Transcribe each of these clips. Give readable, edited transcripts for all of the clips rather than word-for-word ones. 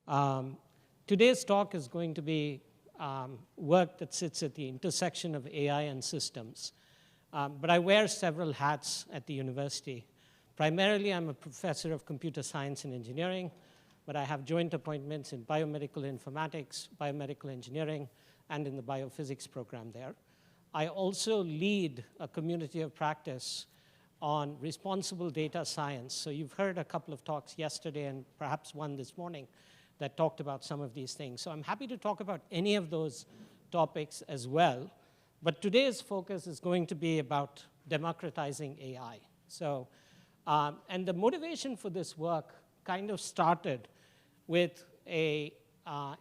Um, Today's talk is going to be work that sits at the intersection of AI and systems. But I wear several hats at the university. Primarily, I'm a professor of computer science and engineering, but I have joint appointments in biomedical informatics, biomedical engineering, and in the biophysics program there. I also lead a community of practice on responsible data science. So you've heard a couple of talks yesterday and perhaps one this morning that talked about some of these things. So I'm happy to talk about any of those topics as well. But today's focus is going to be about democratizing AI. So, and the motivation for this work kind of started with a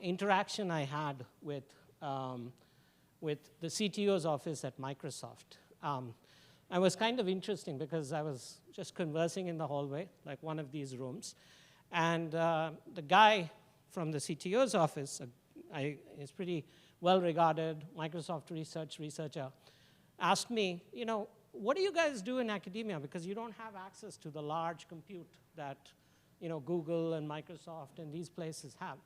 interaction I had with the CTO's office at Microsoft. It was kind of interesting because I was just conversing in the hallway, like one of these rooms, and the guy from the CTO's office, is pretty well-regarded Microsoft researcher, asked me, you know, what do you guys do in academia? Because you don't have access to the large compute that, you know, Google and Microsoft and these places have.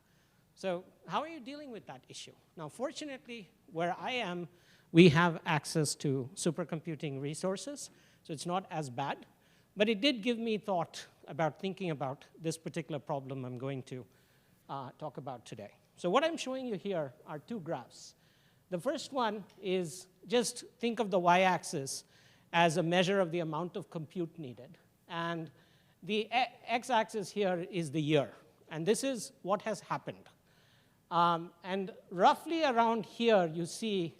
So how are you dealing with that issue? Now, fortunately, where I am, we have access to supercomputing resources, so it's not as bad. But it did give me thought about thinking about this particular problem I'm going to talk about today. So what I'm showing you here are two graphs. The first one is just think of the y-axis as a measure of the amount of compute needed. And the x-axis here is the year. And this is what has happened. And roughly around here, you see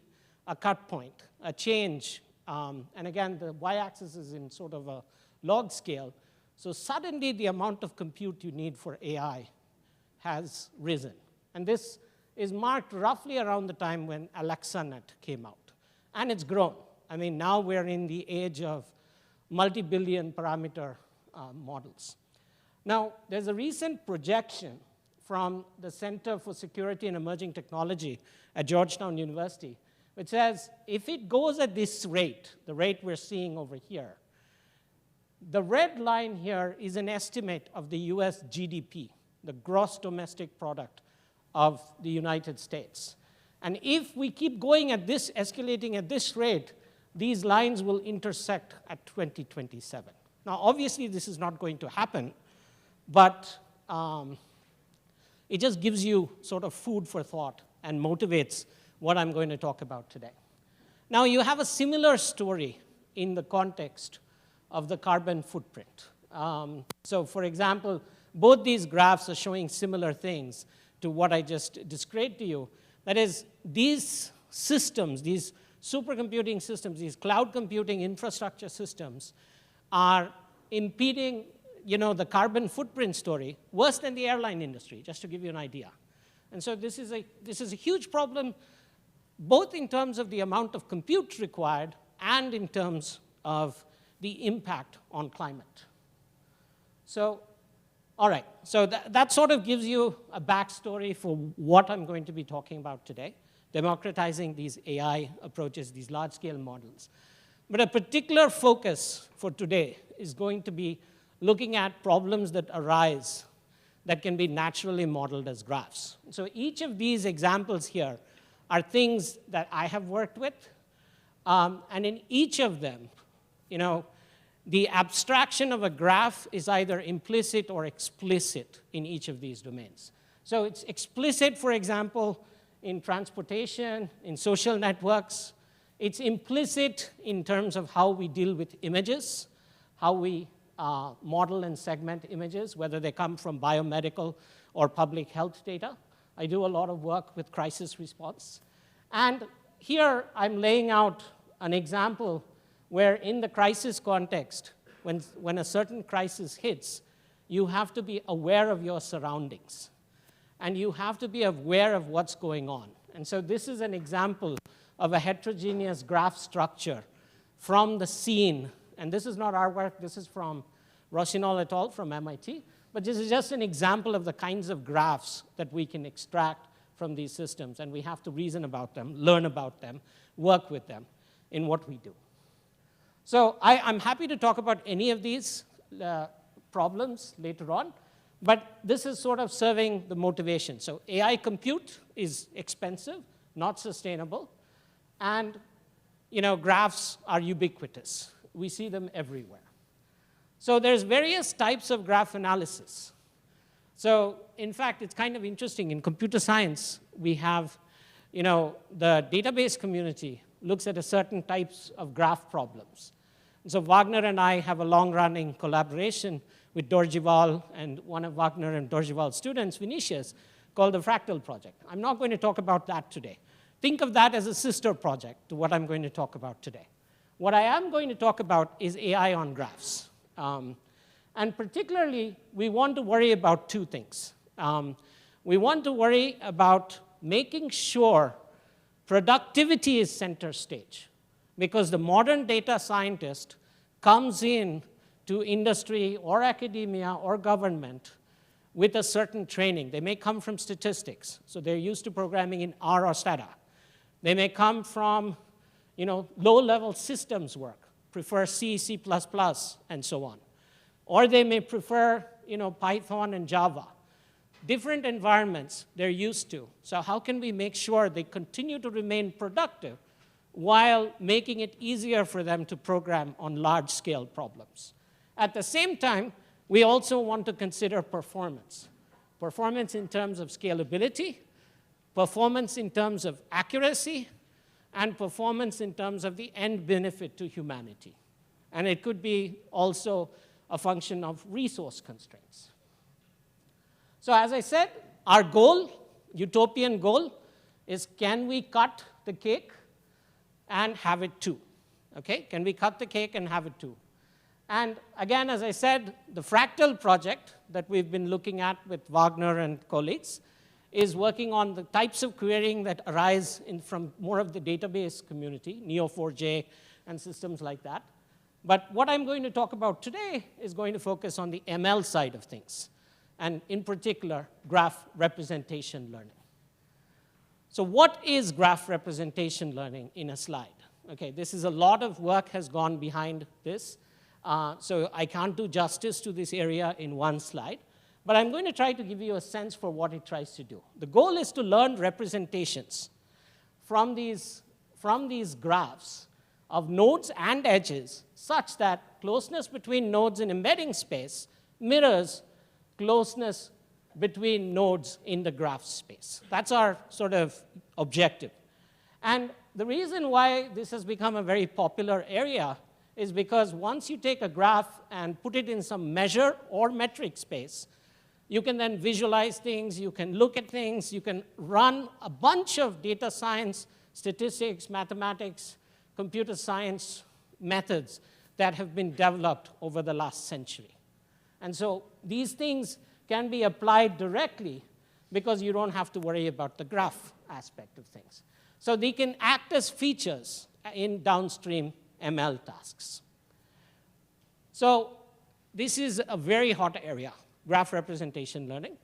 a cut point, a change. And again, the y-axis is in sort of a log scale. So suddenly, the amount of compute you need for AI has risen. And this is marked roughly around the time when AlexaNet came out. And it's grown. I mean, now we're in the age of multi-billion parameter models. Now, there's a recent projection from the Center for Security and Emerging Technology at Georgetown University, which says if it goes at this rate, the rate we're seeing over here, the red line here is an estimate of the US GDP, the gross domestic product of the United States. And if we keep going at this, escalating at this rate, these lines will intersect at 2027. Now, obviously, this is not going to happen, but it just gives you sort of food for thought and motivates what I'm going to talk about today. Now, you have a similar story in the context of the carbon footprint. So, for example, both these graphs are showing similar things to what I just described to you. That is, these systems, these supercomputing systems, these cloud computing infrastructure systems are impeding, you know, the carbon footprint story worse than the airline industry, just to give you an idea. And so this is a huge problem, both in terms of the amount of compute required and in terms of the impact on climate. So, all right, so that sort of gives you a backstory for what I'm going to be talking about today, democratizing these AI approaches, these large-scale models. But a particular focus for today is going to be looking at problems that arise that can be naturally modeled as graphs. So each of these examples here are things that I have worked with, and in each of them, you know, the abstraction of a graph is either implicit or explicit in each of these domains. So it's explicit, for example, in transportation, in social networks. It's implicit in terms of how we deal with images, how we model and segment images, whether they come from biomedical or public health data. I do a lot of work with crisis response. And here I'm laying out an example where in the crisis context, when a certain crisis hits, you have to be aware of your surroundings. And you have to be aware of what's going on. And so this is an example of a heterogeneous graph structure from the scene. And this is not our work. This is from Rochinol et al. From MIT. But this is just an example of the kinds of graphs that we can extract from these systems. And we have to reason about them, learn about them, work with them in what we do. So I'm happy to talk about any of these problems later on. But this is sort of serving the motivation. So AI compute is expensive, not sustainable, and graphs are ubiquitous. We see them everywhere. So there's various types of graph analysis. So in fact, it's kind of interesting. In computer science, we have, the database community looks at a certain types of graph problems. And so Wagner and I have a long-running collaboration with Dorjival and one of Wagner and Dorjival's students, Vinicius, called the Fractal Project. I'm not going to talk about that today. Think of that as a sister project to what I'm going to talk about today. What I am going to talk about is AI on graphs. And particularly, we want to worry about two things. We want to worry about making sure productivity is center stage, because the modern data scientist comes in to industry or academia or government with a certain training. They may come from statistics, so they're used to programming in R or Stata. They may come from low-level systems work, prefer C, C++, and so on. Or they may prefer Python and Java. Different environments they're used to. So how can we make sure they continue to remain productive while making it easier for them to program on large-scale problems? At the same time, we also want to consider performance. Performance in terms of scalability, performance in terms of accuracy, and performance in terms of the end benefit to humanity. And it could be also a function of resource constraints. So as I said, our goal, utopian goal, is can we cut the cake and have it too? Okay? Can we cut the cake and have it too? And again, as I said, the Fractal project that we've been looking at with Wagner and colleagues is working on the types of querying that arise from more of the database community, Neo4j and systems like that. But what I'm going to talk about today is going to focus on the ML side of things, and in particular, graph representation learning. So what is graph representation learning in a slide? Okay, this is a lot of work has gone behind this. So I can't do justice to this area in one slide. But I'm going to try to give you a sense for what it tries to do. The goal is to learn representations from these graphs of nodes and edges such that closeness between nodes in embedding space mirrors closeness between nodes in the graph space. That's our sort of objective. And the reason why this has become a very popular area is because once you take a graph and put it in some measure or metric space, you can then visualize things, you can look at things, you can run a bunch of data science, statistics, mathematics, computer science methods that have been developed over the last century. And so these things can be applied directly because you don't have to worry about the graph aspect of things. So they can act as features in downstream ML tasks. So this is a very hot area, graph representation learning.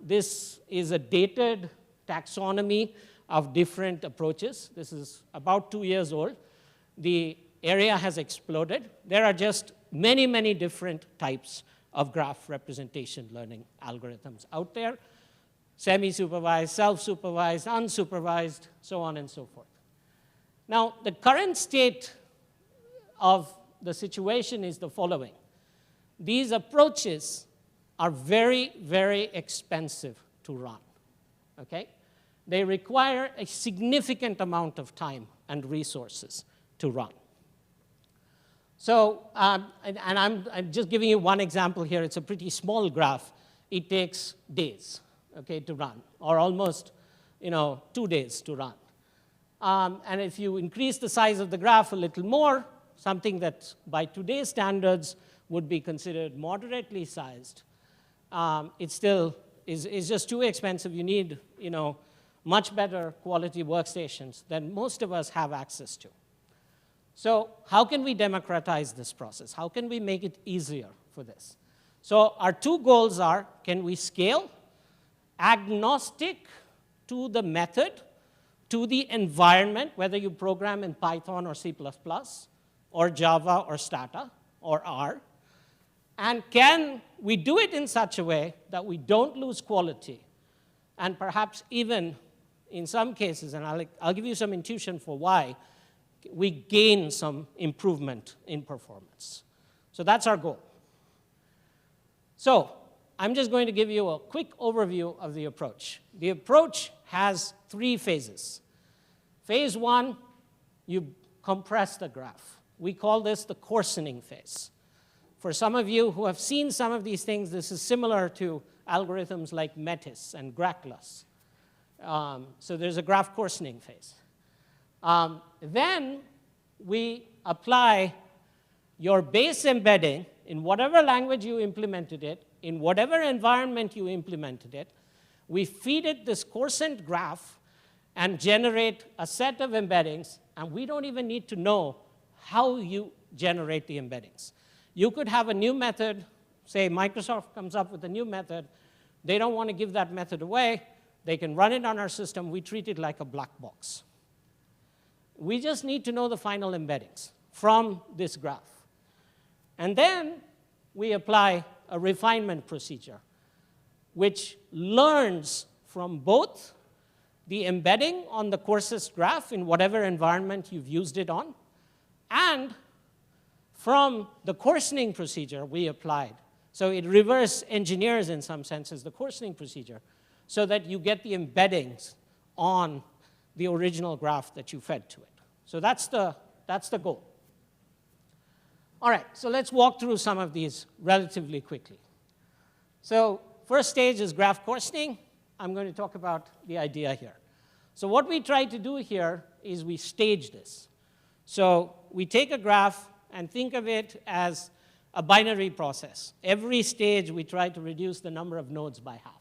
This is a dated taxonomy of different approaches. This is about 2 years old. The area has exploded. There are just many, many different types of graph representation learning algorithms out there: semi-supervised, self-supervised, unsupervised, so on and so forth. Now, the current state of the situation is the following. These approaches are very, very expensive to run, okay? They require a significant amount of time and resources to run. So, and I'm just giving you one example here. It's a pretty small graph. It takes days, okay, to run, or almost, 2 days to run. And if you increase the size of the graph a little more, something that by today's standards would be considered moderately sized, it still is just too expensive. You need, much better quality workstations than most of us have access to. So how can we democratize this process? How can we make it easier for this? So our two goals are, can we scale agnostic to the method, to the environment, whether you program in Python or C++, or Java or Stata or R, And can we do it in such a way that we don't lose quality, and perhaps even in some cases, and I'll give you some intuition for why, we gain some improvement in performance. So that's our goal. So I'm just going to give you a quick overview of the approach. The approach has 3 phases. Phase 1, you compress the graph. We call this the coarsening phase. For some of you who have seen some of these things, this is similar to algorithms like METIS and GRACLUS. So there's a graph coarsening phase. Then we apply your base embedding in whatever language you implemented it, in whatever environment you implemented it. We feed it this coarsened graph and generate a set of embeddings, and we don't even need to know how you generate the embeddings. You could have a new method, say Microsoft comes up with a new method. They don't want to give that method away. They can run it on our system. We treat it like a black box. We just need to know the final embeddings from this graph. And then we apply a refinement procedure, which learns from both the embedding on the coarsest graph in whatever environment you've used it on, and from the coarsening procedure we applied. So it reverse engineers, in some senses, the coarsening procedure so that you get the embeddings on the original graph that you fed to it. So that's the goal. All right, so let's walk through some of these relatively quickly. So first stage is graph coarsening. I'm going to talk about the idea here. So what we try to do here is we stage this. So we take a graph and think of it as a binary process. Every stage, we try to reduce the number of nodes by half.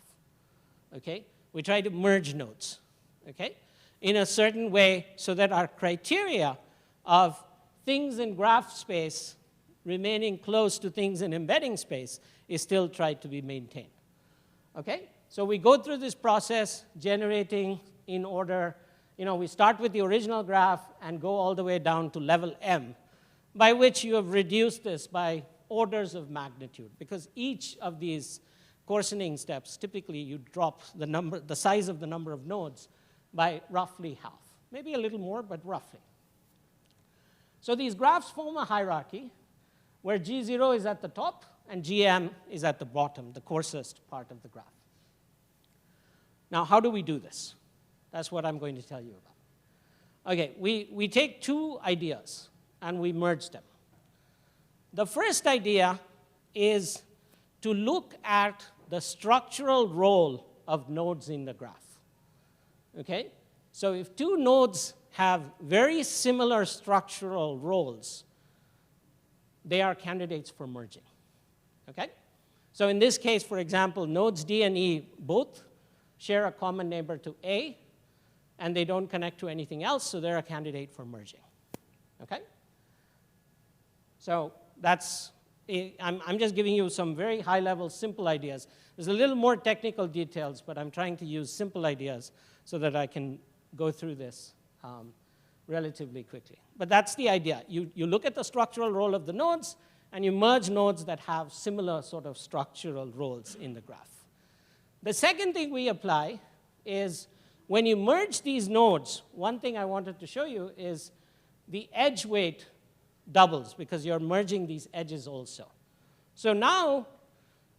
Okay? We try to merge nodes, okay, in a certain way so that our criteria of things in graph space remaining close to things in embedding space is still tried to be maintained. Okay? So we go through this process, generating in order. We start with the original graph and go all the way down to level M, by which you have reduced this by orders of magnitude, because each of these coarsening steps, typically you drop the size of the number of nodes by roughly half. Maybe a little more, but roughly. So these graphs form a hierarchy where G0 is at the top and GM is at the bottom, the coarsest part of the graph. Now, how do we do this? That's what I'm going to tell you about. Okay, we take 2 ideas and we merge them. The first idea is to look at the structural role of nodes in the graph. Okay? So if 2 nodes have very similar structural roles, they are candidates for merging. Okay? So in this case, for example, nodes D and E both share a common neighbor to A, and they don't connect to anything else, so they're a candidate for merging. Okay? So I'm just giving you some very high-level, simple ideas. There's a little more technical details, but I'm trying to use simple ideas so that I can go through this relatively quickly. But that's the idea. You look at the structural role of the nodes, and you merge nodes that have similar sort of structural roles in the graph. The second thing we apply is when you merge these nodes, one thing I wanted to show you is the edge weight doubles because you're merging these edges also. So now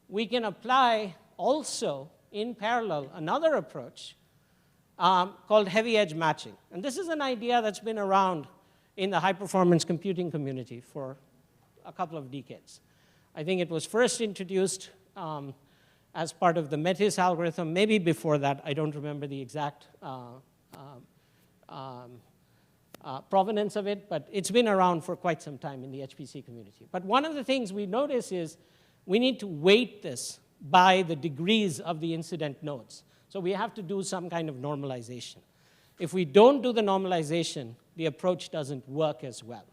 we can apply also in parallel another approach called heavy edge matching. And this is an idea that's been around in the high-performance computing community for a couple of decades. I think it was first introduced as part of the METIS algorithm, maybe before that. I don't remember the exact provenance of it, but it's been around for quite some time in the HPC community. But one of the things we notice is we need to weight this by the degrees of the incident nodes. So we have to do some kind of normalization. If we don't do the normalization, the approach doesn't work as well.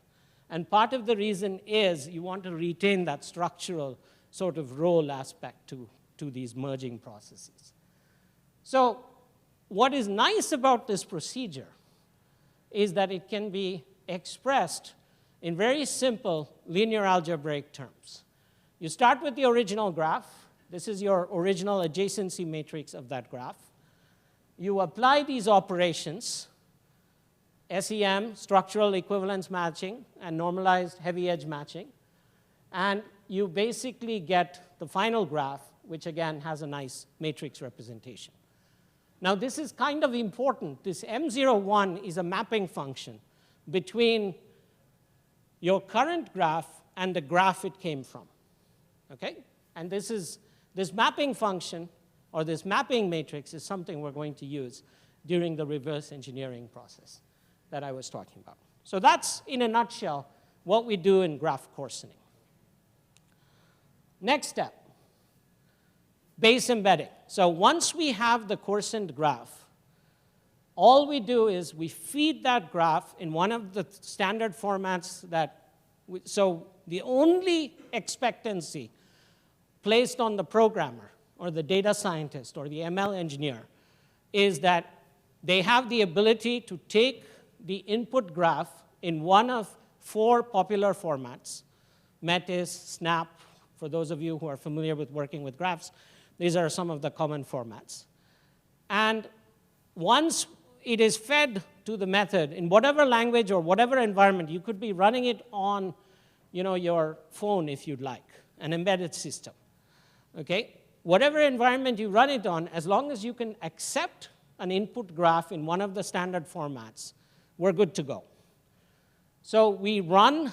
And part of the reason is you want to retain that structural sort of role aspect to these merging processes. So what is nice about this procedure is that it can be expressed in very simple linear algebraic terms. You start with the original graph. This is your original adjacency matrix of that graph. You apply these operations, SEM, structural equivalence matching, and normalized heavy edge matching, and you basically get the final graph, which again has a nice matrix representation. Now this is kind of important. This M01 is a mapping function between your current graph and the graph it came from, okay? And this mapping function, or this mapping matrix, is something we're going to use during the reverse engineering process that I was talking about. So that's, in a nutshell, what we do in graph coarsening. Next step, base embedding. So once we have the coarsened graph, all we do is we feed that graph in one of the standard formats so the only expectancy placed on the programmer or the data scientist or the ML engineer is that they have the ability to take the input graph in one of 4 popular formats: Metis, Snap. For those of you who are familiar with working with graphs, these are some of the common formats. And once it is fed to the method in whatever language or whatever environment, you could be running it on, your phone if you'd like, an embedded system. Okay? Whatever environment you run it on, as long as you can accept an input graph in one of the standard formats, we're good to go. So we run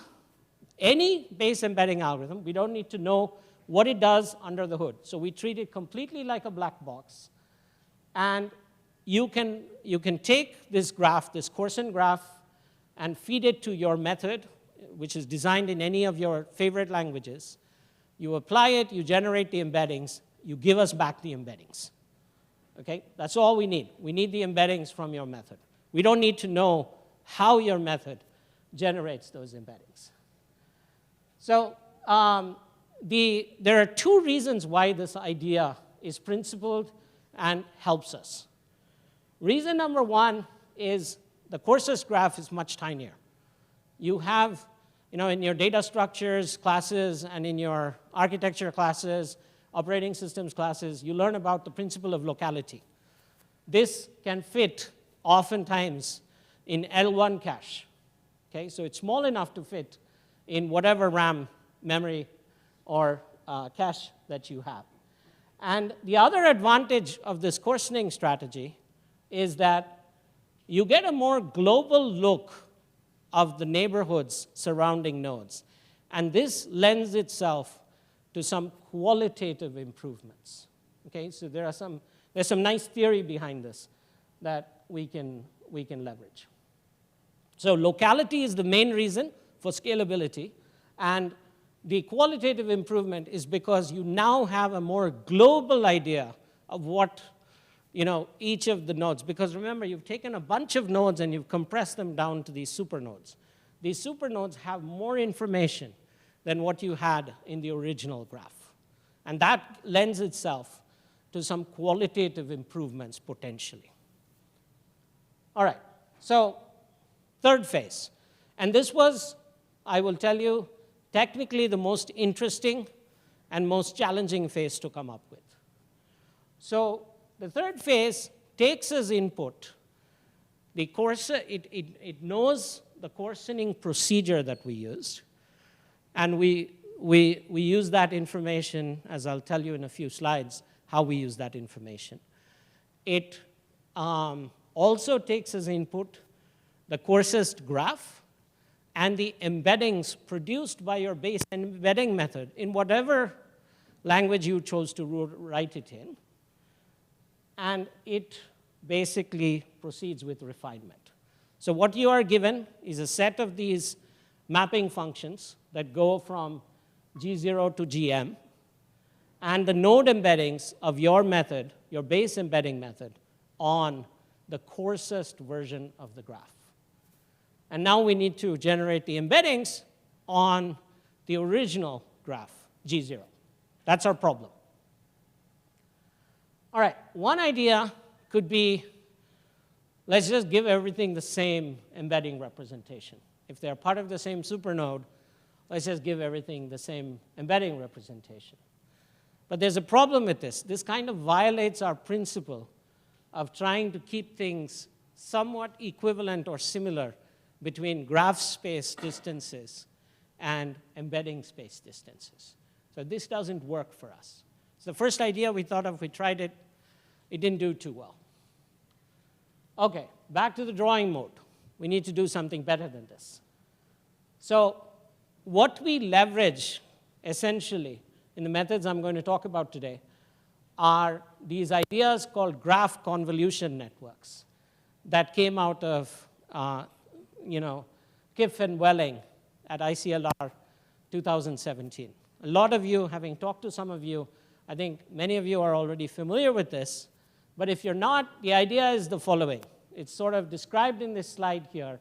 any base embedding algorithm. We don't need to know what it does under the hood. So we treat it completely like a black box. And you can take this graph, this coarsened graph, and feed it to your method, which is designed in any of your favorite languages. You apply it, you generate the embeddings, you give us back the embeddings. Okay? That's all we need. We need the embeddings from your method. We don't need to know how your method generates those embeddings. So there are 2 reasons why this idea is principled and helps us. Reason number 1 is the coarsest graph is much tinier. You have, in your data structures classes and in your architecture classes, operating systems classes, you learn about the principle of locality. This can fit oftentimes in L1 cache. Okay? So it's small enough to fit in whatever RAM, memory, or cache that you have. And the other advantage of this coarsening strategy is that you get a more global look of the neighborhoods surrounding nodes. And this lends itself to some qualitative improvements. Okay? So there's some nice theory behind this that we can leverage. So locality is the main reason for scalability, and the qualitative improvement is because you now have a more global idea of what each of the nodes, because remember, you've taken a bunch of nodes and you've compressed them down to these supernodes. These supernodes have more information than what you had in the original graph. And that lends itself to some qualitative improvements potentially. All right, so third phase. And this was, I will tell you, technically the most interesting and most challenging phase to come up with. So the third phase takes as input the it knows the coarsening procedure that we used, and we use that information, as I'll tell you in a few slides, how we use that information. It also takes as input the coarsest graph and the embeddings produced by your base embedding method in whatever language you chose to write it in. And it basically proceeds with refinement. So what you are given is a set of these mapping functions that go from G0 to GM, and the node embeddings of your method, your base embedding method, on the coarsest version of the graph. And now we need to generate the embeddings on the original graph, G0. That's our problem. All right, one idea could be, let's just give everything the same embedding representation. If they're part of the same supernode, let's just give everything the same embedding representation. But there's a problem with this. This kind of violates our principle of trying to keep things somewhat equivalent or similar between graph space distances and embedding space distances. So this doesn't work for us. It's the first idea we thought of. We tried it. It didn't do too well. OK, back to the drawing mode. We need to do something better than this. So what we leverage, essentially, in the methods I'm going to talk about today, are these ideas called graph convolution networks that came out of Kiff and Welling at ICLR 2017. A lot of you, having talked to some of you, I think many of you are already familiar with this. But if you're not, the idea is the following. It's sort of described in this slide here.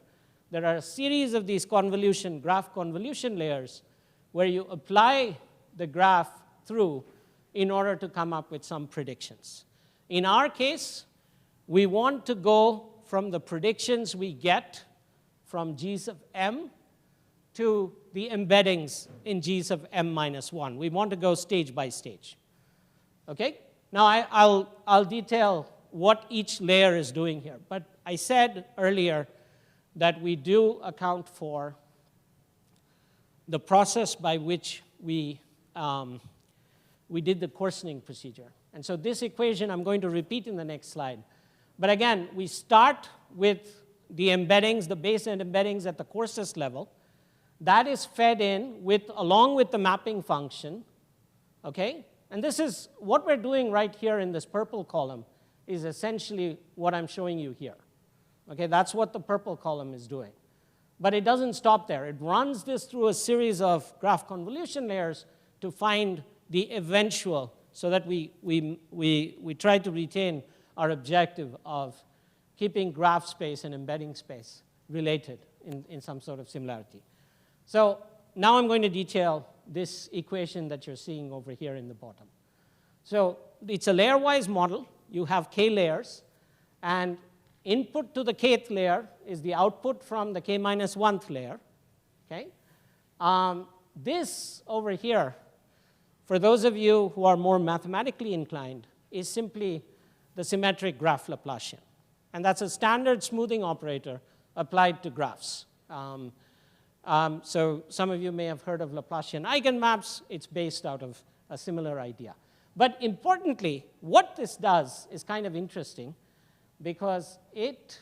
There are a series of these graph convolution layers where you apply the graph through in order to come up with some predictions. In our case, we want to go from the predictions we get from G sub m to the embeddings in G sub m minus 1. We want to go stage by stage. Okay? Now, I'll detail what each layer is doing here. But I said earlier that we do account for the process by which we did the coarsening procedure. And so this equation I'm going to repeat in the next slide. But again, we start with the embeddings, the base and embeddings at the coarsest level. That is fed in along with the mapping function. Okay? And this is what we're doing right here in this purple column is essentially what I'm showing you here. Okay? That's what the purple column is doing. But it doesn't stop there. It runs this through a series of graph convolution layers to find the eventual, so that we try to retain our objective of keeping graph space and embedding space related in some sort of similarity. So now I'm going to detail this equation that you're seeing over here in the bottom. So it's a layer-wise model. You have k layers. And input to the kth layer is the output from the k minus 1th layer. Okay? This over here, for those of you who are more mathematically inclined, is simply the symmetric graph Laplacian. And that's a standard smoothing operator applied to graphs. So some of you may have heard of Laplacian eigenmaps. It's based out of a similar idea. But importantly, what this does is kind of interesting because it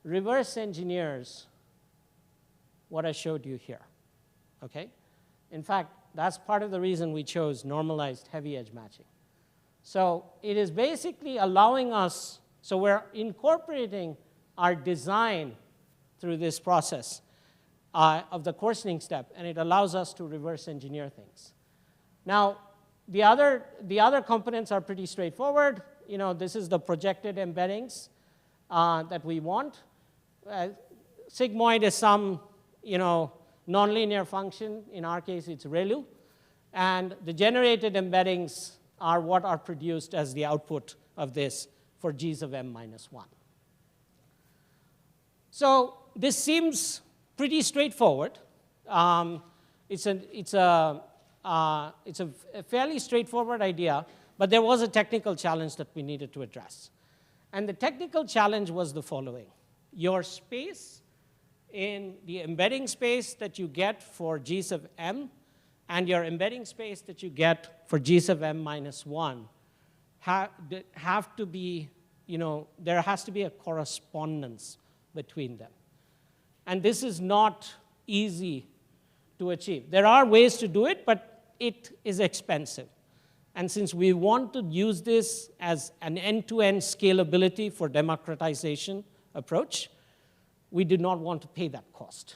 reverse engineers what I showed you here. Okay? In fact, that's part of the reason we chose normalized heavy edge matching. So it is basically allowing us, so we're incorporating our design through this process of the coarsening step, and it allows us to reverse engineer things. Now, the other components are pretty straightforward. This is the projected embeddings that we want. Sigmoid is some, nonlinear function. In our case, it's ReLU. And the generated embeddings are what are produced as the output of this for G sub m minus 1. So this seems pretty straightforward. It's a fairly straightforward idea, but there was a technical challenge that we needed to address. And the technical challenge was the following. Your space in the embedding space that you get for G sub m and your embedding space that you get for G sub m minus 1 have to be, there has to be a correspondence between them. And this is not easy to achieve. There are ways to do it, but it is expensive. And since we want to use this as an end-to-end scalability for democratization approach, we did not want to pay that cost.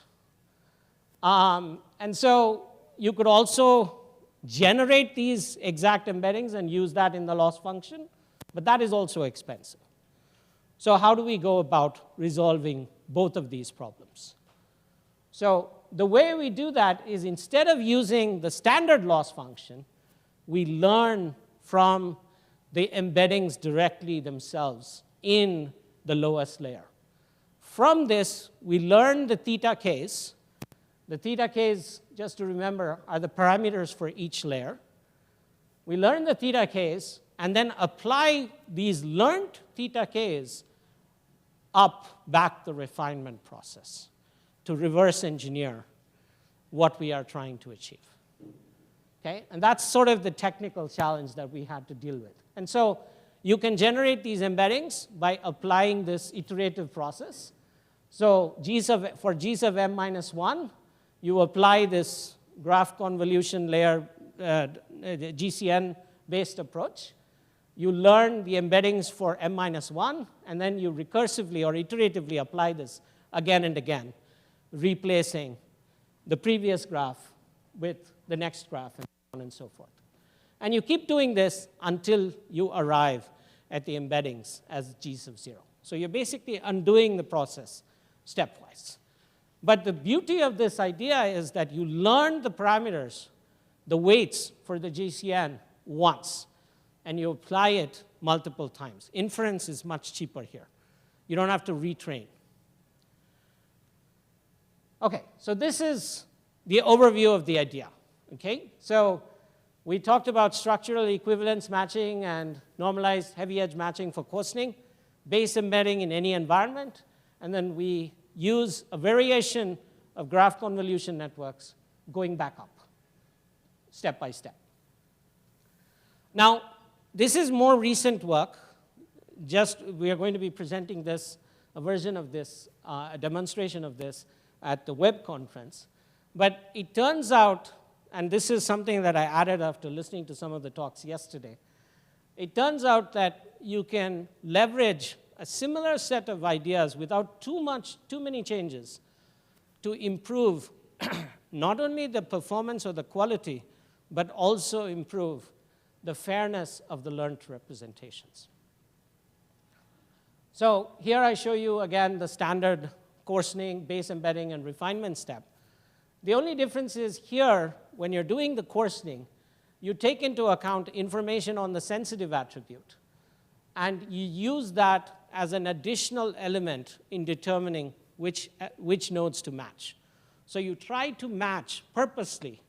And so you could also generate these exact embeddings and use that in the loss function, but that is also expensive. So how do we go about resolving both of these problems? So the way we do that is instead of using the standard loss function, we learn from the embeddings directly themselves in the lowest layer. From this, we learn the theta k's. The theta k's just to remember, are the parameters for each layer. We learn the theta k's, and then apply these learned theta k's up back the refinement process to reverse engineer what we are trying to achieve. Okay? And that's sort of the technical challenge that we had to deal with. And so you can generate these embeddings by applying this iterative process. So for G sub m minus 1, you apply this graph convolution layer GCN-based approach. You learn the embeddings for m minus 1, and then you recursively or iteratively apply this again and again, replacing the previous graph with the next graph, and so on and so forth. And you keep doing this until you arrive at the embeddings as G sub 0. So you're basically undoing the process stepwise. But the beauty of this idea is that you learn the parameters, the weights for the GCN once, and you apply it multiple times. Inference is much cheaper here. You don't have to retrain. Okay, so this is the overview of the idea. Okay, so we talked about structural equivalence matching and normalized heavy edge matching for coarsening, base embedding in any environment, and then we use a variation of graph convolution networks going back up, step by step. Now, this is more recent work. We are going to be presenting this, a version of this, a demonstration of this at the web conference. But it turns out, and this is something that I added after listening to some of the talks yesterday, it turns out that you can leverage a similar set of ideas without too many changes to improve not only the performance or the quality, but also improve the fairness of the learned representations. So here I show you again the standard coarsening, base embedding, and refinement step. The only difference is here, when you're doing the coarsening, you take into account information on the sensitive attribute, and you use that as an additional element in determining which nodes to match. So you try to match purposely.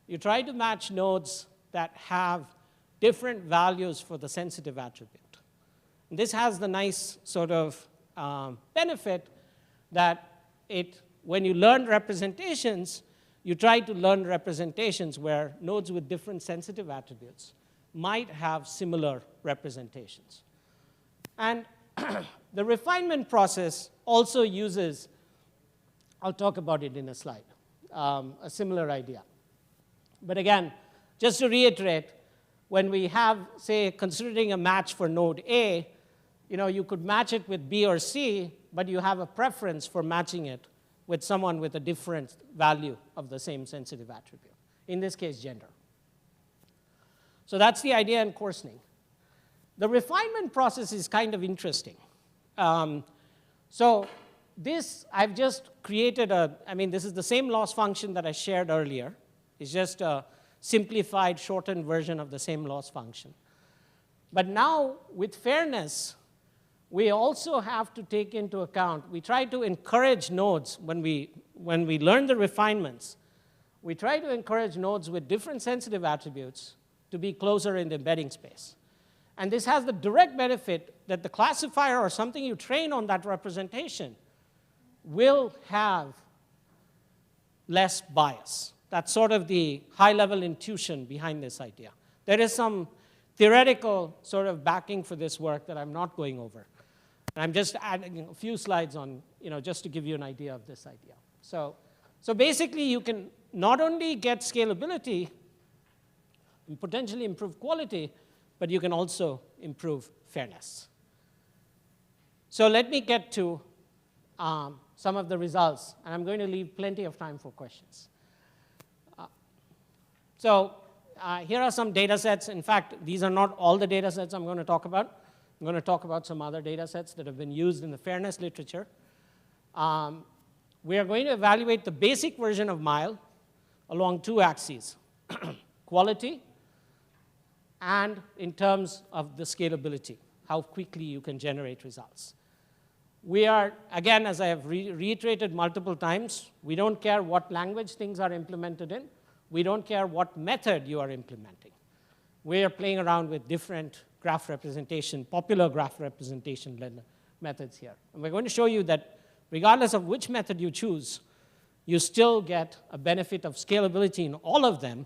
You try to match nodes that have different values for the sensitive attribute. And this has the nice sort of benefit that when you learn representations, you try to learn representations where nodes with different sensitive attributes might have similar representations. And the refinement process also uses, I'll talk about it in a slide, a similar idea. But again, just to reiterate, when we have, say, considering a match for node A, you could match it with B or C, but you have a preference for matching it with someone with a different value of the same sensitive attribute, in this case, gender. So that's the idea in coarsening. The refinement process is kind of interesting. So this, I've just created this is the same loss function that I shared earlier. It's just a simplified, shortened version of the same loss function. But now, with fairness, we also have to take into account, we try to encourage nodes, when we learn the refinements, we try to encourage nodes with different sensitive attributes to be closer in the embedding space. And this has the direct benefit that the classifier or something you train on that representation will have less bias. That's sort of the high-level intuition behind this idea. There is some theoretical sort of backing for this work that I'm not going over. And I'm just adding a few slides on, just to give you an idea of this idea. So basically, you can not only get scalability and potentially improve quality, but you can also improve fairness. So let me get to some of the results, and I'm going to leave plenty of time for questions. Here are some data sets. In fact, these are not all the data sets I'm going to talk about. I'm going to talk about some other data sets that have been used in the fairness literature. We are going to evaluate the basic version of MILE along two axes, quality and in terms of the scalability, how quickly you can generate results. We are, again, as I have reiterated multiple times, we don't care what language things are implemented in. We don't care what method you are implementing. We are playing around with different graph representation, popular graph representation methods here. And we're going to show you that regardless of which method you choose, you still get a benefit of scalability in all of them.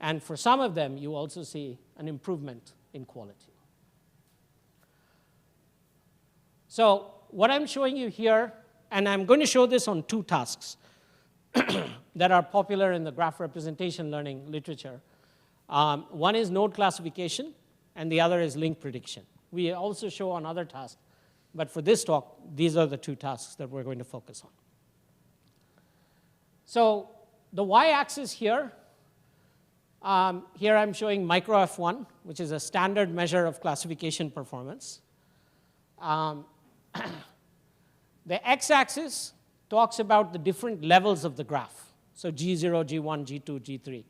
And for some of them, you also see an improvement in quality. So what I'm showing you here, and I'm going to show this on 2 tasks that are popular in the graph representation learning literature. One is node classification, and the other is link prediction. We also show on other tasks, but for this talk, these are the 2 tasks that we're going to focus on. So the y-axis here, here I'm showing micro F1, which is a standard measure of classification performance. The x-axis talks about the different levels of the graph, so G0, G1, G2,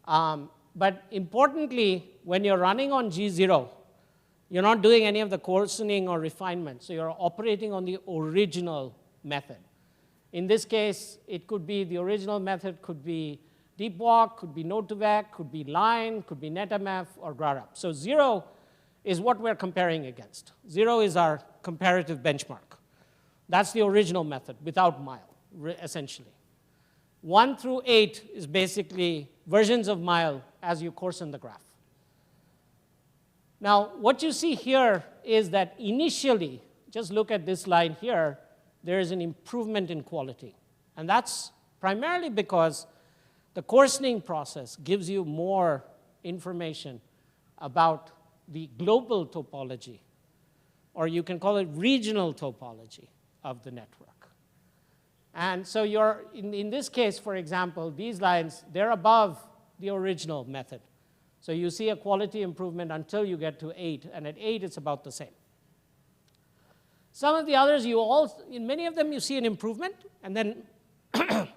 G3. But importantly, when you're running on G0, you're not doing any of the coarsening or refinement, so you're operating on the original method. In this case, it could be the original method, could be deep walk, could be node2vec, could be line, could be netmf, or GRARUP. So 0 is what we're comparing against. 0 is our comparative benchmark. That's the original method without mile, essentially. 1 through 8 is basically versions of mile as you coarsen the graph. Now, what you see here is that initially, just look at this line here, there is an improvement in quality. And that's primarily because the coarsening process gives you more information about the global topology, or you can call it regional topology of the network. And so you're, in this case, for example, these lines, they're above the original method. So you see a quality improvement until you get to 8, and at 8, it's about the same. Some of the others, in many of them, you see an improvement, and then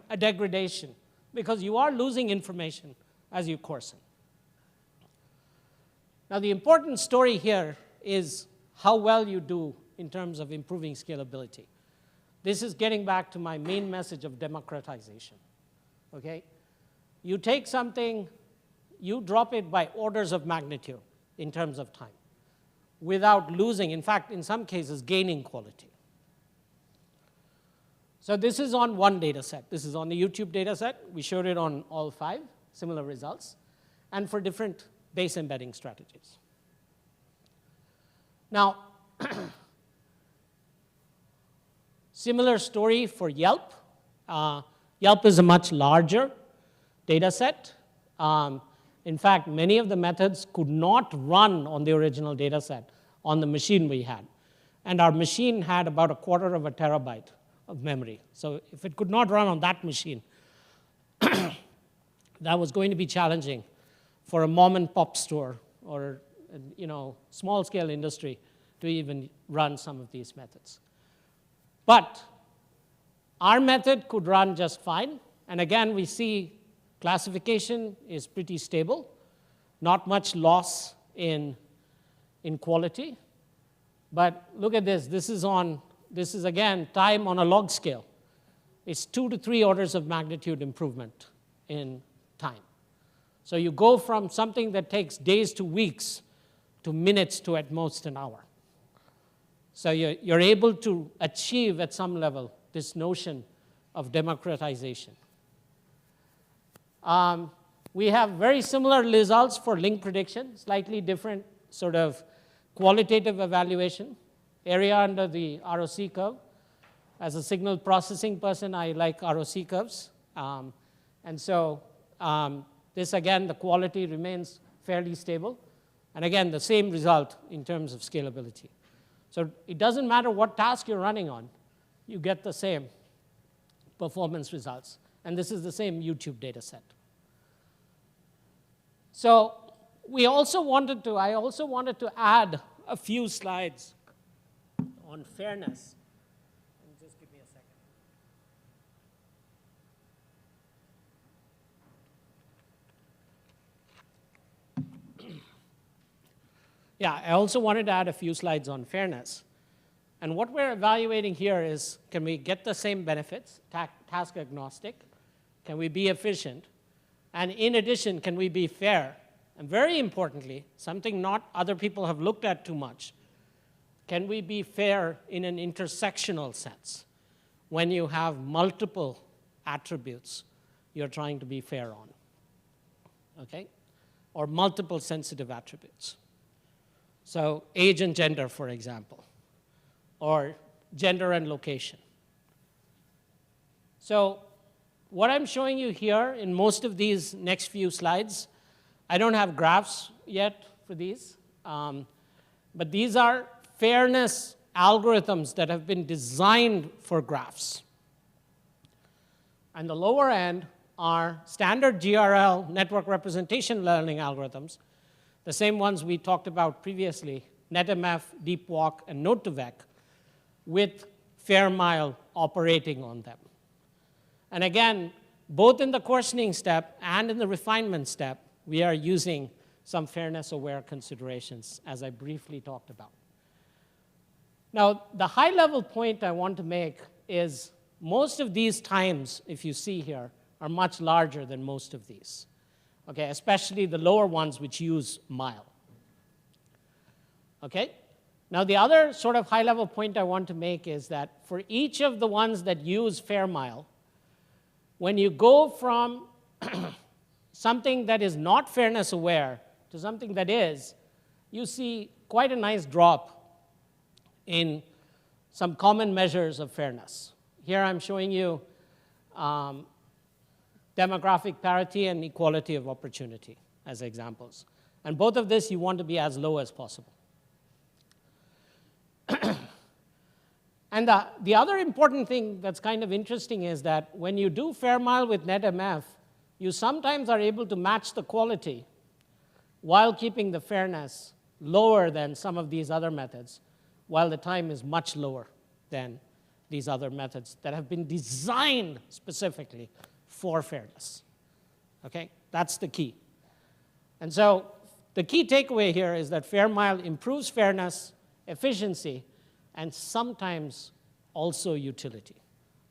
a degradation, because you are losing information as you coarsen. Now, the important story here is how well you do in terms of improving scalability. This is getting back to my main message of democratization. Okay? You take something, you drop it by orders of magnitude in terms of time without losing, in fact, in some cases, gaining quality. So this is on one data set. This is on the YouTube data set. We showed it on all 5, similar results, and for different base embedding strategies. Now, similar story for Yelp. Yelp is a much larger data set. In fact, many of the methods could not run on the original data set on the machine we had. And our machine had about 1/4 of a terabyte of memory. So if it could not run on that machine, that was going to be challenging for a mom and pop store or small scale industry to even run some of these methods. But our method could run just fine. And again, we see classification is pretty stable, not much loss in quality. But look at this. This is again time on a log scale. It's 2 to 3 orders of magnitude improvement in time. So you go from something that takes days to weeks to minutes to at most an hour. So you're able to achieve at some level this notion of democratization. We have very similar results for link prediction, slightly different sort of qualitative evaluation, area under the ROC curve. As a signal processing person, I like ROC curves. And so this, again, the quality remains fairly stable. And again, the same result in terms of scalability. So it doesn't matter what task you're running on, you get the same performance results. And this is the same YouTube data set. So I also wanted to add a few slides on fairness. And just give me a second. Yeah, I also wanted to add a few slides on fairness. And what we're evaluating here is, can we get the same benefits, task agnostic? Can we be efficient? And in addition, can we be fair? And very importantly, something not other people have looked at too much, can we be fair in an intersectional sense when you have multiple attributes you're trying to be fair on, okay? Or multiple sensitive attributes. So age and gender, for example, or gender and location. So what I'm showing you here in most of these next few slides, I don't have graphs yet for these, but these are fairness algorithms that have been designed for graphs. And the lower end are standard GRL network representation learning algorithms, the same ones we talked about previously, NetMF, DeepWalk, and Node2Vec, with FairMile operating on them. And again, both in the coarsening step and in the refinement step, we are using some fairness-aware considerations, as I briefly talked about. Now, the high-level point I want to make is most of these times, if you see here, are much larger than most of these, okay? Especially the lower ones which use mile, okay? Now, the other sort of high-level point I want to make is that for each of the ones that use FairMile, when you go from something that is not fairness-aware to something that is, you see quite a nice drop in some common measures of fairness. Here I'm showing you demographic parity and equality of opportunity as examples. And both of this you want to be as low as possible. And the other important thing that's kind of interesting is that when you do FairMile with NetMF, you sometimes are able to match the quality while keeping the fairness lower than some of these other methods, while the time is much lower than these other methods that have been designed specifically for fairness, okay? That's the key. And so the key takeaway here is that FairMile improves fairness, efficiency, and sometimes also utility.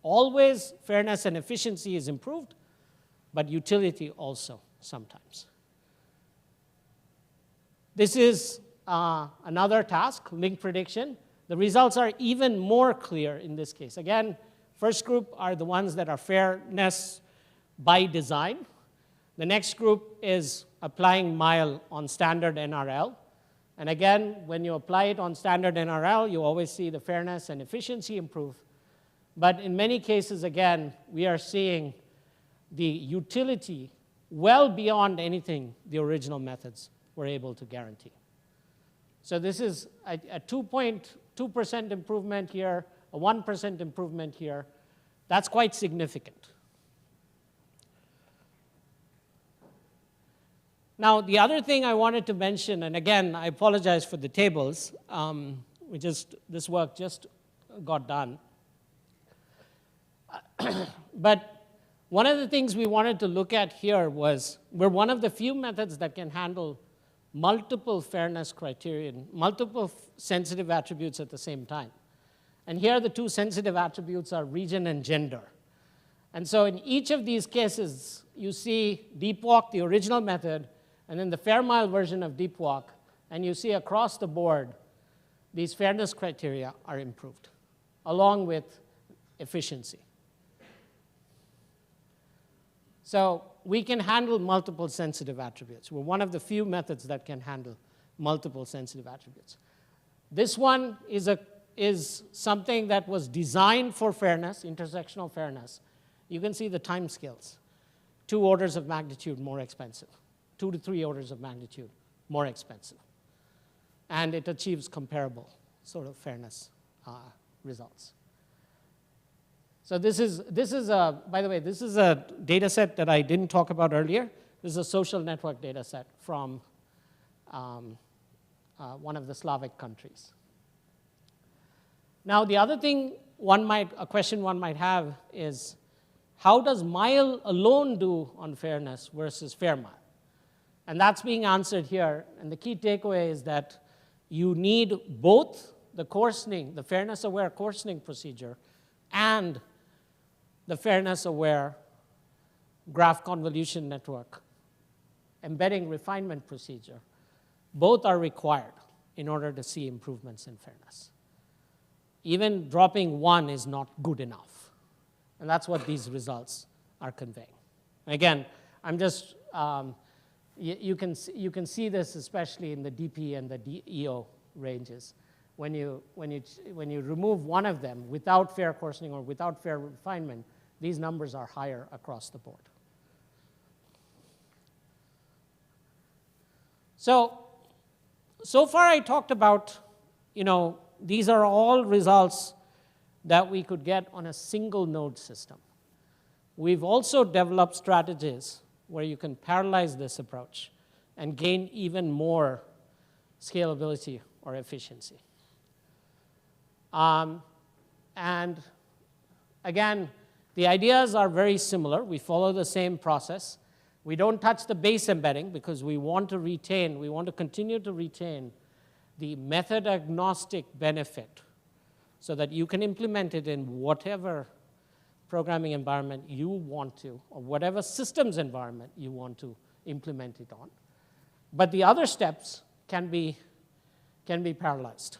Always fairness and efficiency is improved, but utility also sometimes. This is another task, link prediction. The results are even more clear in this case. Again, first group are the ones that are fairness by design. The next group is applying mile on standard NRL. And again, when you apply it on standard NRL, you always see the fairness and efficiency improve. But in many cases, again, we are seeing the utility well beyond anything the original methods were able to guarantee. So this is a 2.2% improvement here, a 1% improvement here. That's quite significant. Now, the other thing I wanted to mention, and again, I apologize for the tables. This work just got done. But one of the things we wanted to look at here was we're one of the few methods that can handle multiple fairness criterion, multiple sensitive attributes at the same time. And here the two sensitive attributes are region and gender. And so in each of these cases, you see DeepWalk, the original method, and then the FairMile version of DeepWalk, and you see across the board, these fairness criteria are improved, along with efficiency. So we can handle multiple sensitive attributes. We're one of the few methods that can handle multiple sensitive attributes. This one is something that was designed for fairness, intersectional fairness. You can see the time scales, 2 orders of magnitude more expensive. 2 to 3 orders of magnitude more expensive. And it achieves comparable sort of fairness results. So this is by the way, this is a data set that I didn't talk about earlier. This is a social network data set from one of the Slavic countries. Now, the other thing a question one might have is, how does mile alone do on fairness versus FairMile? And that's being answered here. And the key takeaway is that you need both the coarsening, the fairness-aware coarsening procedure, and the fairness-aware graph convolution network embedding refinement procedure, both are required in order to see improvements in fairness. Even dropping one is not good enough. And that's what these results are conveying. Again, I'm just, you can see this especially in the DP and the DEO ranges. When you remove one of them without fair coarsening or without fair refinement, these numbers are higher across the board. So far I talked about, these are all results that we could get on a single node system. We've also developed strategies where you can parallelize this approach and gain even more scalability or efficiency. And again, the ideas are very similar. We follow the same process. We don't touch the base embedding because we want to continue to retain the method agnostic benefit so that you can implement it in whatever programming environment you want to, or whatever systems environment you want to implement it on. But the other steps can be parallelized.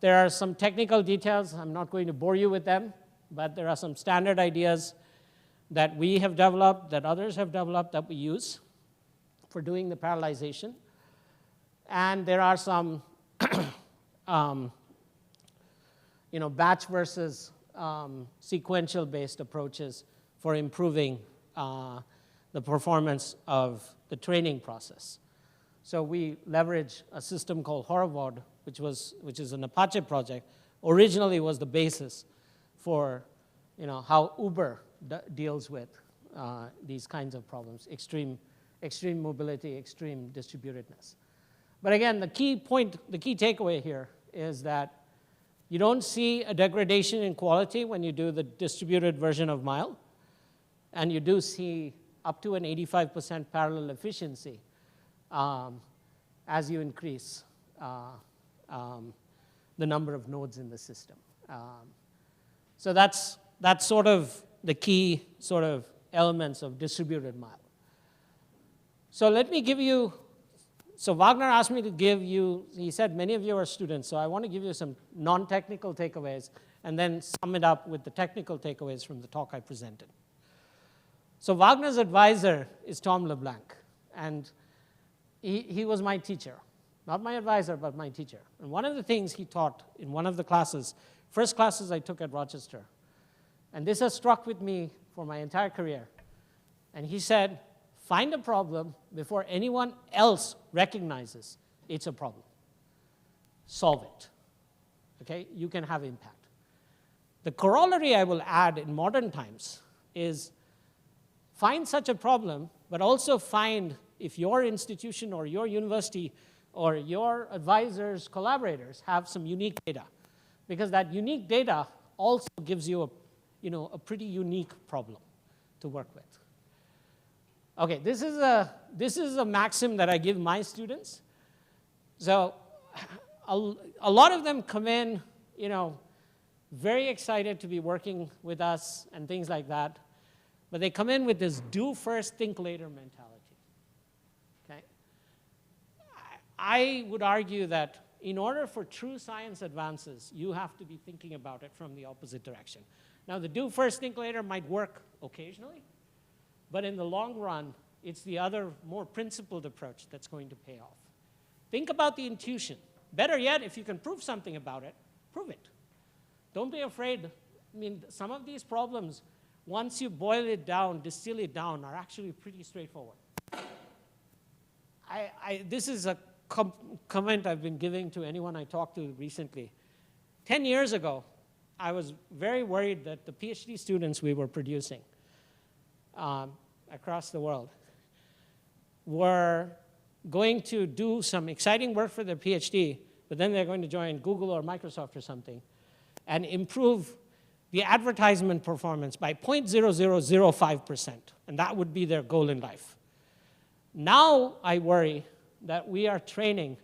There are some technical details. I'm not going to bore you with them, but there are some standard ideas that we have developed, that others have developed, that we use for doing the parallelization. And there are some batch versus sequential-based approaches for improving the performance of the training process. So we leverage a system called Horovod, which is an Apache project. Originally was the basis for how Uber deals with these kinds of problems, extreme mobility, extreme distributedness. But again, the key takeaway here is that you don't see a degradation in quality when you do the distributed version of MILE, and you do see up to an 85% parallel efficiency as you increase the number of nodes in the system. So that's sort of the key sort of elements of distributed MILE. So let me give you, so Wagner asked me to give you, he said many of you are students, so I want to give you some non-technical takeaways and then sum it up with the technical takeaways from the talk I presented. So Wagner's advisor is Tom LeBlanc, and he was my teacher. Not my advisor, but my teacher. And one of the things he taught in one of the classes, first classes I took at Rochester, and this has struck with me for my entire career. And he said, find a problem before anyone else recognizes it's a problem. Solve it. Okay? You can have impact. The corollary I will add in modern times is find such a problem, but also find if your institution or your university or your advisors, collaborators have some unique data. Because that unique data also gives you a pretty unique problem to work with. Okay, this is a maxim that I give my students. So a lot of them come in, very excited to be working with us and things like that. But they come in with this do first, think later mentality. Okay? I would argue that in order for true science advances, you have to be thinking about it from the opposite direction. Now, the do first, think later might work occasionally, but in the long run, it's the other more principled approach that's going to pay off. Think about the intuition. Better yet, if you can prove something about it, prove it. Don't be afraid. I mean, some of these problems, once you boil it down, distill it down, are actually pretty straightforward. This is a comment I've been giving to anyone I talked to recently. 10 years ago, I was very worried that the PhD students we were producing across the world were going to do some exciting work for their PhD, but then they're going to join Google or Microsoft or something and improve the advertisement performance by 0.0005%, and that would be their goal in life. Now I worry that we are training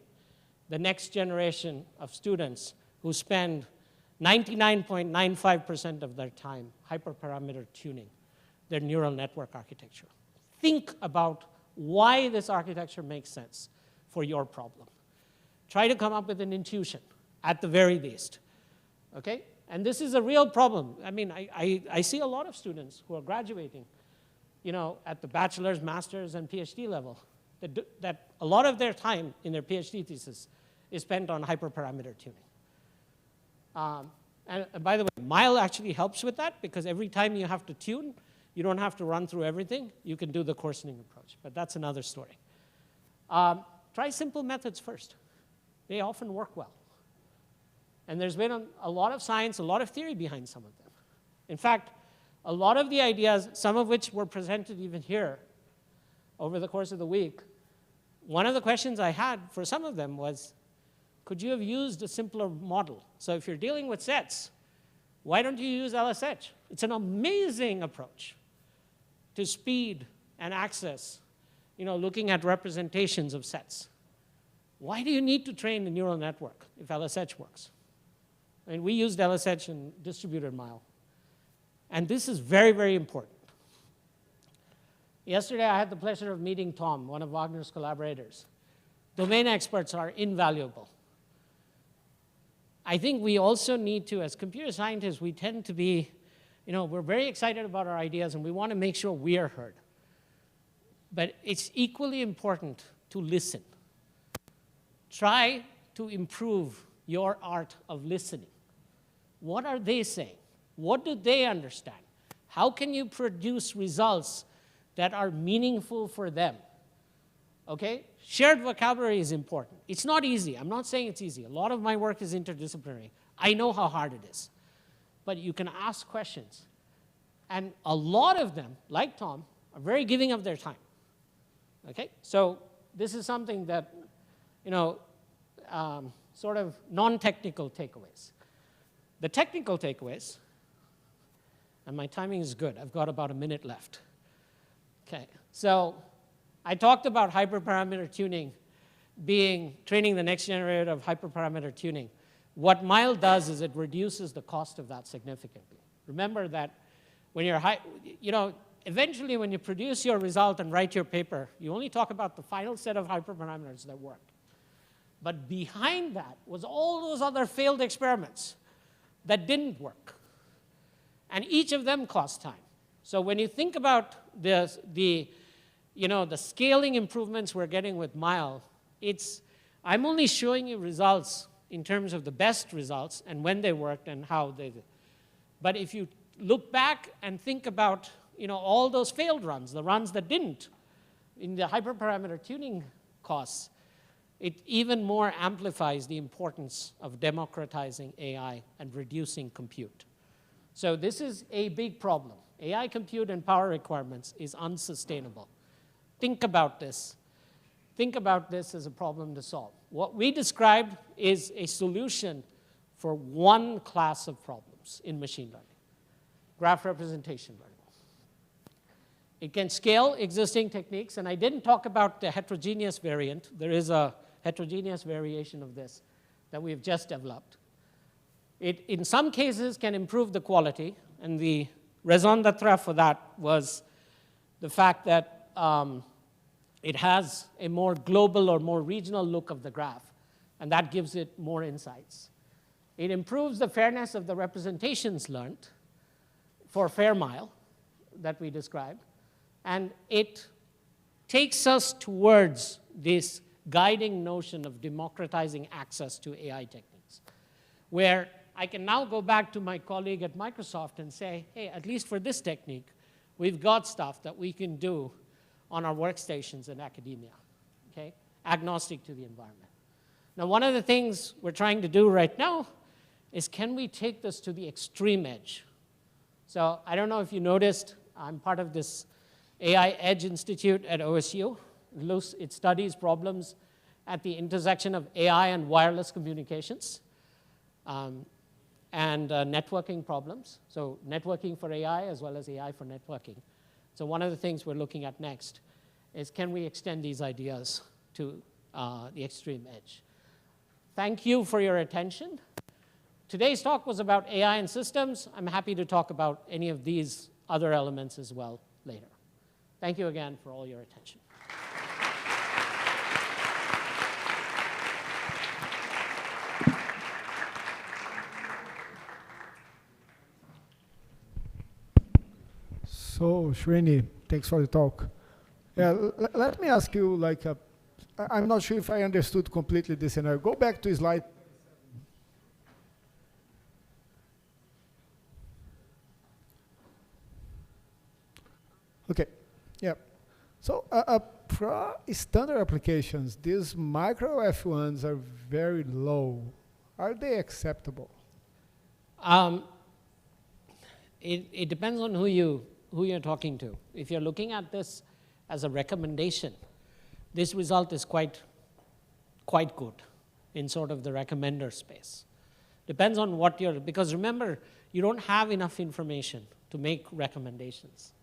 the next generation of students who spend 99.95% of their time hyperparameter tuning their neural network architecture. Think about why this architecture makes sense for your problem. Try to come up with an intuition, at the very least. Okay? And this is a real problem. I mean, I see a lot of students who are graduating, at the bachelor's, master's, and PhD level, that a lot of their time in their PhD thesis is spent on hyperparameter tuning. And by the way, MILE actually helps with that, because every time you have to tune, you don't have to run through everything. You can do the coarsening approach, but that's another story. Try simple methods first. They often work well. And there's been a lot of science, a lot of theory behind some of them. In fact, a lot of the ideas, some of which were presented even here over the course of the week, one of the questions I had for some of them was, could you have used a simpler model? So if you're dealing with sets, why don't you use LSH? It's an amazing approach to speed and access, looking at representations of sets. Why do you need to train a neural network if LSH works? I mean, we used LSH in distributed MILE. And this is very, very important. Yesterday, I had the pleasure of meeting Tom, one of Wagner's collaborators. Domain experts are invaluable. I think we also need to, as computer scientists, we tend to be, we're very excited about our ideas, and we want to make sure we are heard. But it's equally important to listen. Try to improve your art of listening. What are they saying? What do they understand? How can you produce results that are meaningful for them? Okay? Shared vocabulary is important. It's not easy. I'm not saying it's easy. A lot of my work is interdisciplinary. I know how hard it is. But you can ask questions. And a lot of them, like Tom, are very giving of their time. Okay? So this is something that, sort of non-technical takeaways. The technical takeaways, and my timing is good. I've got about a minute left. Okay, so I talked about hyperparameter tuning training the next generation of hyperparameter tuning. What MILE does is it reduces the cost of that significantly. Remember that when you're eventually when you produce your result and write your paper, you only talk about the final set of hyperparameters that work. But behind that was all those other failed experiments that didn't work. And each of them cost time. So when you think about the scaling improvements we're getting with MILE, I'm only showing you results in terms of the best results and when they worked and how they did. But if you look back and think about all those failed runs, the runs that didn't, in the hyperparameter tuning costs, it even more amplifies the importance of democratizing AI and reducing compute. So this is a big problem. AI compute and power requirements is unsustainable. Think about this. Think about this as a problem to solve. What we described is a solution for one class of problems in machine learning, graph representation learning. It can scale existing techniques, and I didn't talk about the heterogeneous variant. There is a heterogeneous variation of this that we've just developed. It, in some cases, can improve the quality, and the raison d'etre for that was the fact that it has a more global or more regional look of the graph, and that gives it more insights. It improves the fairness of the representations learned for fair MILE that we described, and it takes us towards this guiding notion of democratizing access to AI techniques, where I can now go back to my colleague at Microsoft and say, hey, at least for this technique, we've got stuff that we can do on our workstations in academia, okay? Agnostic to the environment. Now, one of the things we're trying to do right now is, can we take this to the extreme edge? So I don't know if you noticed, I'm part of this AI Edge Institute at OSU. It studies problems at the intersection of AI and wireless communications and networking problems. So networking for AI as well as AI for networking. So one of the things we're looking at next is, can we extend these ideas to the extreme edge? thank you for your attention. Today's talk was about AI and systems. I'm happy to talk about any of these other elements as well later. Thank you again for all your attention. So, Srini, thanks for the talk. Yeah, let me ask you, like, I'm not sure if I understood completely this scenario. Go back to slide. Okay, yeah. So, for standard applications, these micro F1s are very low. Are they acceptable? It depends on who you're talking to. If you're looking at this as a recommendation, this result is quite good in sort of the recommender space. Depends on what because remember, you don't have enough information to make recommendations.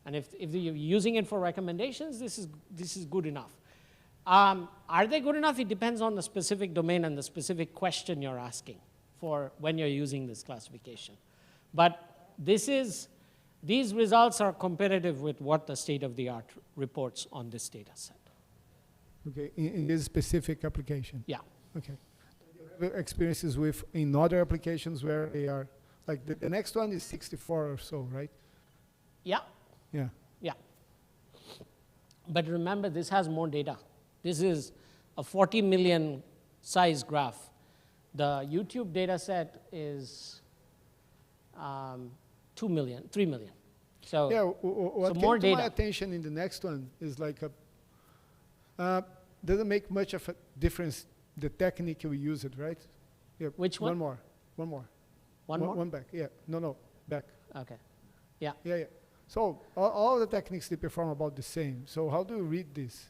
And if you're using it for recommendations, this is good enough. Are they good enough? It depends on the specific domain and the specific question you're asking for when you're using this classification. But these results are competitive with what the state-of-the-art reports on this data set. Okay, in this specific application? Yeah. Okay. Do you have experiences with in other applications where they are, like the next one is 64 or so, right? Yeah. Yeah. Yeah. But remember, this has more data. This is a 40 million size graph. The YouTube data set is 2 million, 3 million. So, yeah, what so came more to data. my attention in the next one is like doesn't make much of a difference the technique we use it, right? Yeah. Which one? One more. One more. One more? One back. Yeah. No, back. Okay. Yeah. Yeah. So all the techniques, they perform about the same. So how do you read this?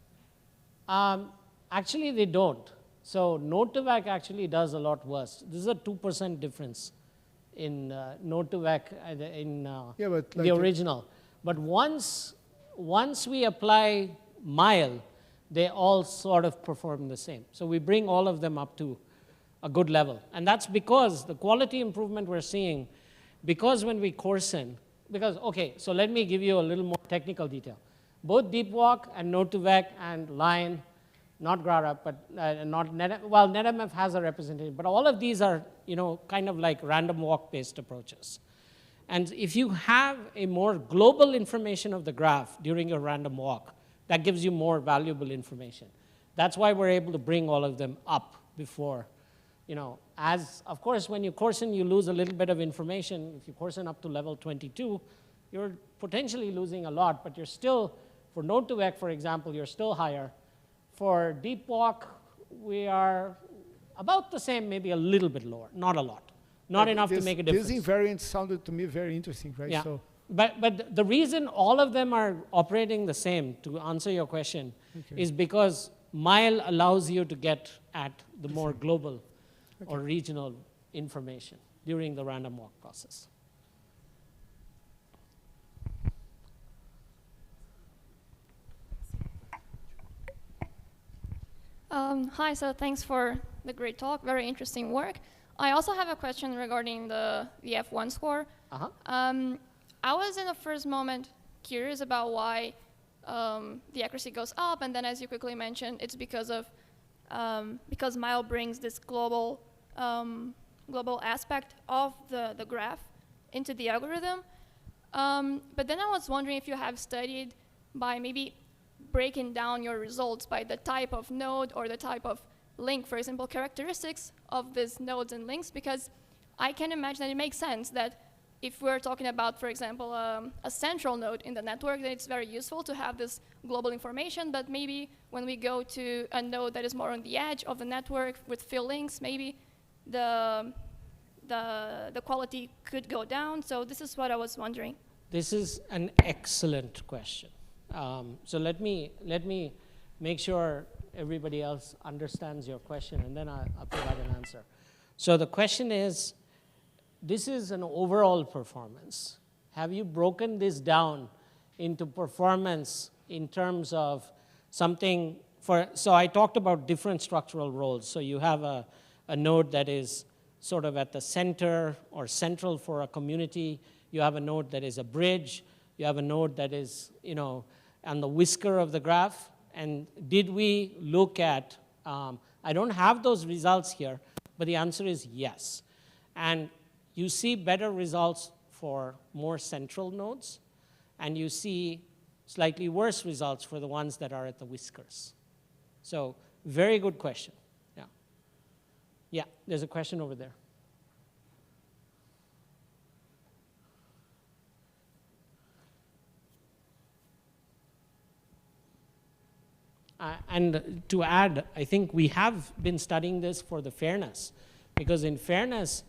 Actually, they don't. So Node2Vec actually does a lot worse. This is a 2% difference in Node2Vec in the original. But once we apply mile, they all sort of perform the same. So we bring all of them up to a good level. And that's because the quality improvement we're seeing, because when we coarsen, okay, so let me give you a little more technical detail. Both DeepWalk and Node2Vec and Lion, not Grara, but not NetMF has a representation, but all of these are, kind of like random walk-based approaches. And if you have a more global information of the graph during your random walk, that gives you more valuable information. That's why we're able to bring all of them up before, of course, when you coarsen, you lose a little bit of information. If you coarsen up to level 22, you're potentially losing a lot, but you're still, for Node2Vec, for example, you're still higher. For DeepWalk, we are about the same, maybe a little bit lower, not a lot. Not enough to make a difference. This invariant sounded to me very interesting, right? Yeah. So but the reason all of them are operating the same, to answer your question, is because mile allows you to get at the more global or regional information during the random walk process. Hi, so thanks for the great talk, very interesting work. I also have a question regarding the F1 score. I was in the first moment curious about why the accuracy goes up, and then as you quickly mentioned, it's because mile brings this global aspect of the graph into the algorithm. But then I was wondering if you have studied by maybe breaking down your results by the type of node or the type of link, for example, characteristics of these nodes and links, because I can imagine that it makes sense that if we're talking about, for example, a central node in the network, then it's very useful to have this global information, but maybe when we go to a node that is more on the edge of the network with few links, maybe the quality could go down. So this is what I was wondering. This is an excellent question. So let me make sure everybody else understands your question, and then I'll provide an answer. So the question is, this is an overall performance. Have you broken this down into performance in terms of something so I talked about different structural roles. So you have a node that is sort of at the center or central for a community. You have a node that is a bridge. You have a node that is, on the whisker of the graph. And did we look at, I don't have those results here, but the answer is yes. And you see better results for more central nodes, and you see slightly worse results for the ones that are at the whiskers. So very good question. Yeah. Yeah, there's a question over there. And to add, I think we have been studying this for the fairness, because in fairness,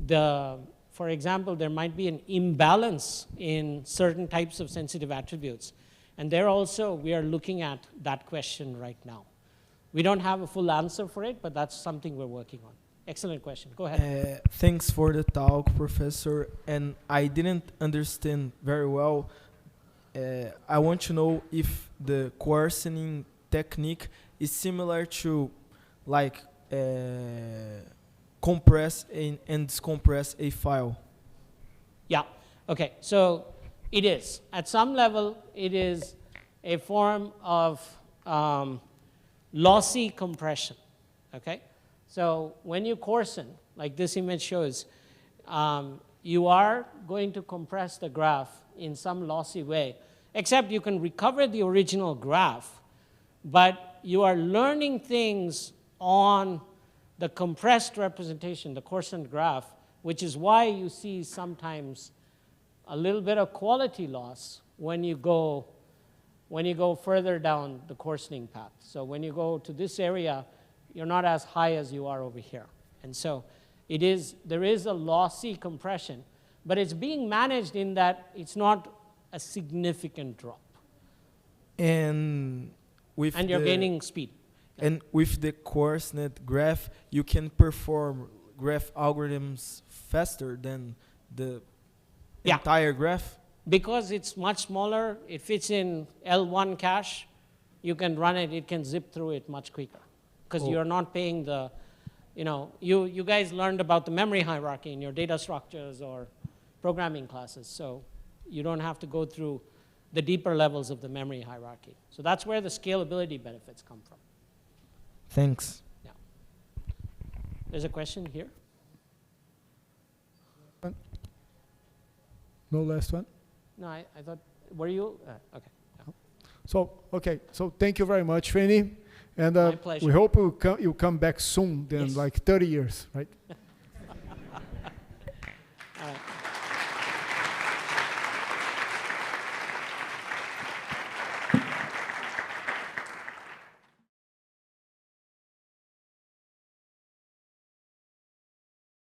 for example, there might be an imbalance in certain types of sensitive attributes. And there also, we are looking at that question right now. We don't have a full answer for it, but that's something we're working on. Excellent question. Go ahead. Thanks for the talk, Professor. And I didn't understand very well. I want to know if the coarsening technique is similar to like compress and decompress a file. Yeah, okay, so it is. At some level, it is a form of lossy compression, okay? So when you coarsen, like this image shows, you are going to compress the graph in some lossy way, except you can recover the original graph, but you are learning things on the compressed representation, the coarsened graph, which is why you see sometimes a little bit of quality loss when you go further down the coarsening path. So when you go to this area, you're not as high as you are over here. And so there is a lossy compression, but it's being managed in that it's not a significant drop. And you're gaining speed. And with the coarsened graph, you can perform graph algorithms faster than the entire graph? Because it's much smaller, it fits in L1 cache, you can run it, it can zip through it much quicker. Because you're not paying the, you guys learned about the memory hierarchy in your data structures or programming classes, so you don't have to go through the deeper levels of the memory hierarchy. So that's where the scalability benefits come from. Thanks. Yeah. There's a question here. No last one? No, I thought, were you? Okay. Yeah. So thank you very much, Srini. And My pleasure. we hope you come back soon, Yes. like 30 years, right?